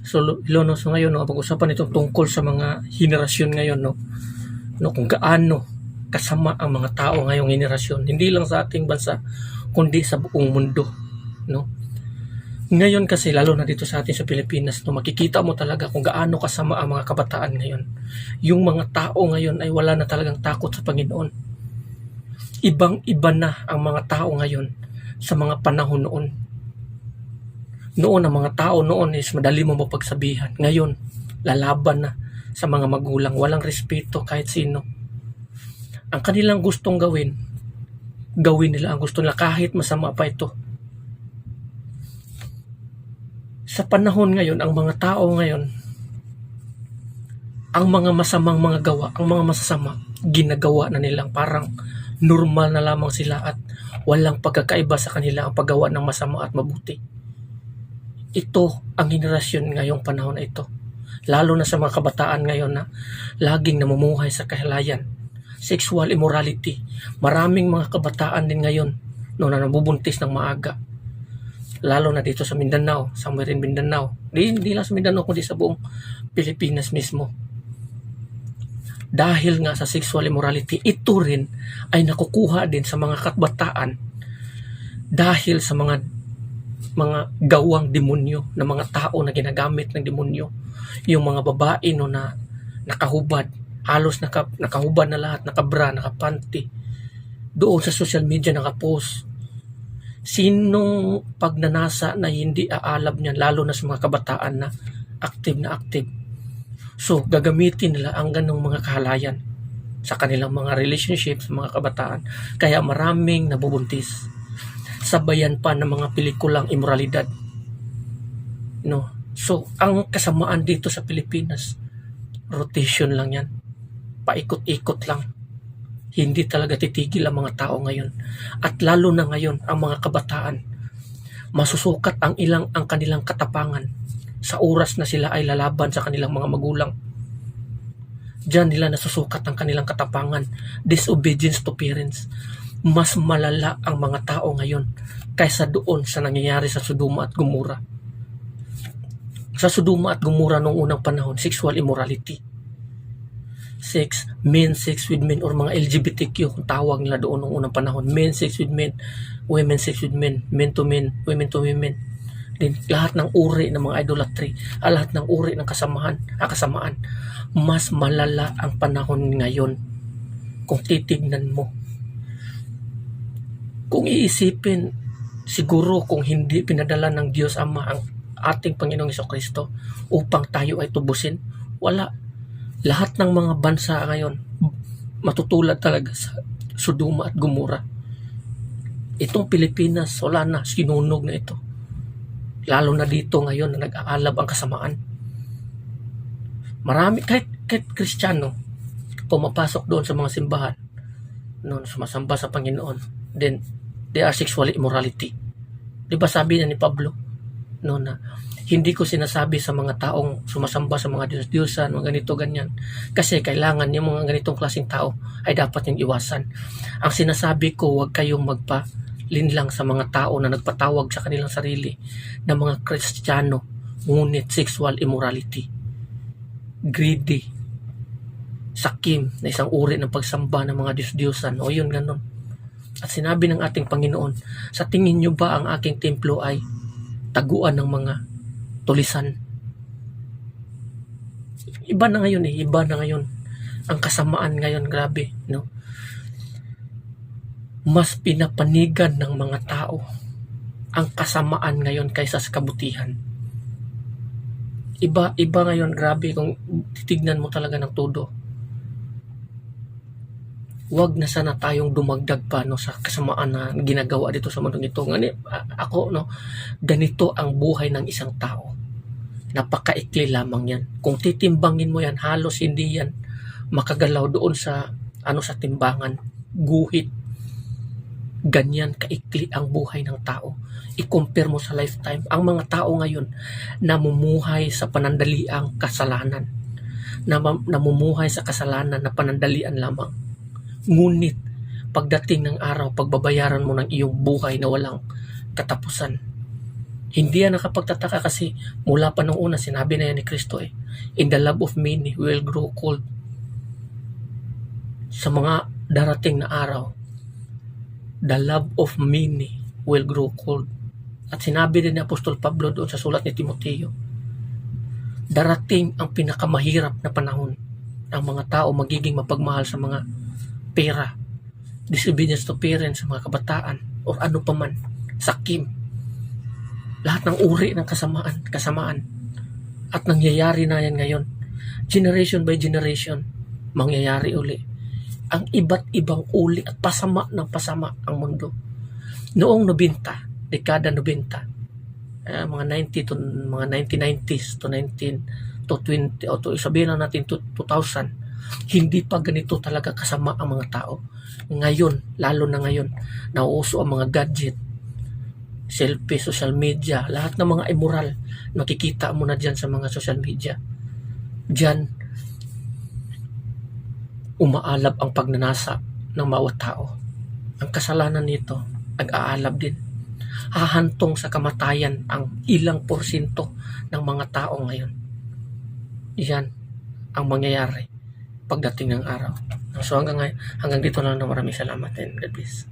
So Ilono, so ngayon no, pag-usapan itong tungkol sa mga henerasyon ngayon no, kung gaano kasama ang mga tao ngayong henerasyon, hindi lang sa ating bansa kundi sa buong mundo no. Ngayon kasi lalo na dito sa atin sa Pilipinas no, makikita mo talaga kung gaano kasama ang mga kabataan ngayon. Yung mga tao ngayon ay wala na talagang takot sa Panginoon. Ibang-iba na ang mga tao ngayon sa mga panahon noon. Noon ang mga tao noon is madali mo mapagsabihan. Ngayon, lalaban na sa mga magulang. Walang respeto kahit sino. Ang kanilang gustong gawin nila ang gusto nila kahit masama pa ito. Sa panahon ngayon, ang mga tao ngayon, ang mga masamang mga gawa, ang mga masasama, ginagawa na nilang parang normal na lamang sila at walang pagkakaiba sa kanila ang paggawa ng masama at mabuti. Ito ang henerasyon ngayong panahon na ito. Lalo na sa mga kabataan ngayon na laging namumuhay sa kahalayan. Sexual immorality. Maraming mga kabataan din ngayon na nabubuntis ng maaga. Lalo na dito sa Mindanao, somewhere in Mindanao. Hindi lang sa Mindanao kundi sa buong Pilipinas mismo. Dahil nga sa sexual immorality, ito rin ay nakukuha din sa mga kabataan dahil sa mga gawang demonyo na mga tao na ginagamit ng demonyo. Yung mga babae no na nakahubad, halos nakahubad na lahat, nakabra, nakapanty. Doon sa social media nakapost. Sinong pagnanasa na hindi aalab niyan, lalo na sa mga kabataan na active. So, gagamitin nila ang ganong mga kahalayan sa kanilang mga relationships, mga kabataan. Kaya maraming nabubuntis. Sabayan pa ng mga pelikulang immoralidad. No? So, ang kasamaan dito sa Pilipinas, rotation lang yan. Paikot-ikot lang. Hindi talaga titigil ang mga tao ngayon. At lalo na ngayon, ang mga kabataan, masusukat ang kanilang katapangan sa oras na sila ay lalaban sa kanilang mga magulang. Diyan nila nasusukat ang kanilang katapangan. Disobedience to parents. Mas malala ang mga tao ngayon kaysa doon sa nangyayari sa Sodoma at Gomora. Sa Sodoma at Gomora noong unang panahon, sexual immorality. Men sex with men or mga LGBTQ kung tawag nila doon noong unang panahon. Men sex with men, women sex with men, men to men, women to women. Din lahat ng uri ng mga idolatry, lahat ng uri ng kasamaan. Mas malala ang panahon ngayon kung titignan mo. Kung iisipin, siguro kung hindi pinadala ng Diyos Ama ang ating Panginoong Jesucristo upang tayo ay tubusin, wala. Lahat ng mga bansa ngayon matutulad talaga sa Sodoma at Gomora. Itong Pilipinas, wala na, sinunog na ito. Lalo na dito ngayon na nag-aalab ang kasamaan. Marami, kahit Kristiyano, pumapasok doon sa mga simbahan, noon sumasamba sa Panginoon, then they are sexual immorality. Di ba sabi na ni Pablo no, na hindi ko sinasabi sa mga taong sumasamba sa mga Diyos-Diyosan, mga ganito, ganyan. Kasi kailangan yung mga ganitong klaseng tao ay dapat yung iwasan. Ang sinasabi ko, huwag kayong magpalinlang sa mga tao na nagpatawag sa kanilang sarili na mga Kristiyano, ngunit sexual immorality, greedy, sakim na isang uri ng pagsamba ng mga Diyos-Diyosan. O yun, ganon. At sinabi ng ating Panginoon, sa tingin nyo ba ang aking templo ay taguan ng mga tulisan? Iba na ngayon iba na ngayon. Ang kasamaan ngayon, grabe, no? Mas pinapanigan ng mga tao ang kasamaan ngayon kaysa sa kabutihan. Iba ngayon, grabe, kung titignan mo talaga ng todo. Wag na sana tayong dumagdag pa no, sa kasamaan na ginagawa dito sa mundong ito. Ganito ang buhay ng isang tao. Napakaikli lamang yan. Kung titimbangin mo yan, halos hindi yan makagalaw doon sa sa timbangan. Guhit. Ganyan kaikli ang buhay ng tao. I-compare mo sa lifetime. Ang mga tao ngayon namumuhay sa panandaliang kasalanan. Namumuhay sa kasalanan na panandalian lamang. Ngunit, pagdating ng araw, pagbabayaran mo ng iyong buhay na walang katapusan, Hindi yan nakapagtataka kasi mula pa nung una sinabi na yan ni Kristo eh. In the love of many will grow cold. Sa mga darating na araw, the love of many will grow cold. At sinabi din ni Apostol Pablo doon sa sulat ni Timoteo, darating ang pinakamahirap na panahon. Ang mga tao magiging mapagmahal sa mga pera, disobedience to parents sa mga kabataan, or ano paman, sakim. Lahat ng uri ng kasamaan. At nangyayari na yan ngayon. Generation by generation, mangyayari uli. Ang iba't ibang uli at pasama ng pasama ang mundo. Noong 90, dekada 90, mga 90 to mga 1990s to 19 to 20 o to sabihin na natin to 2000, hindi pa ganito talaga kasama ang mga tao. Ngayon, lalo na ngayon, nauuso ang mga gadget, selfie, social media, lahat ng mga immoral, makikita mo na dyan sa mga social media. Dyan, umaalab ang pagnanasa ng bawat tao. Ang kasalanan nito, nag-aalab din. Hahantong sa kamatayan ang ilang porsyento ng mga tao ngayon. Yan ang mangyayari pagdating ng araw. So hanggang dito lang na maraming salamat and God bless.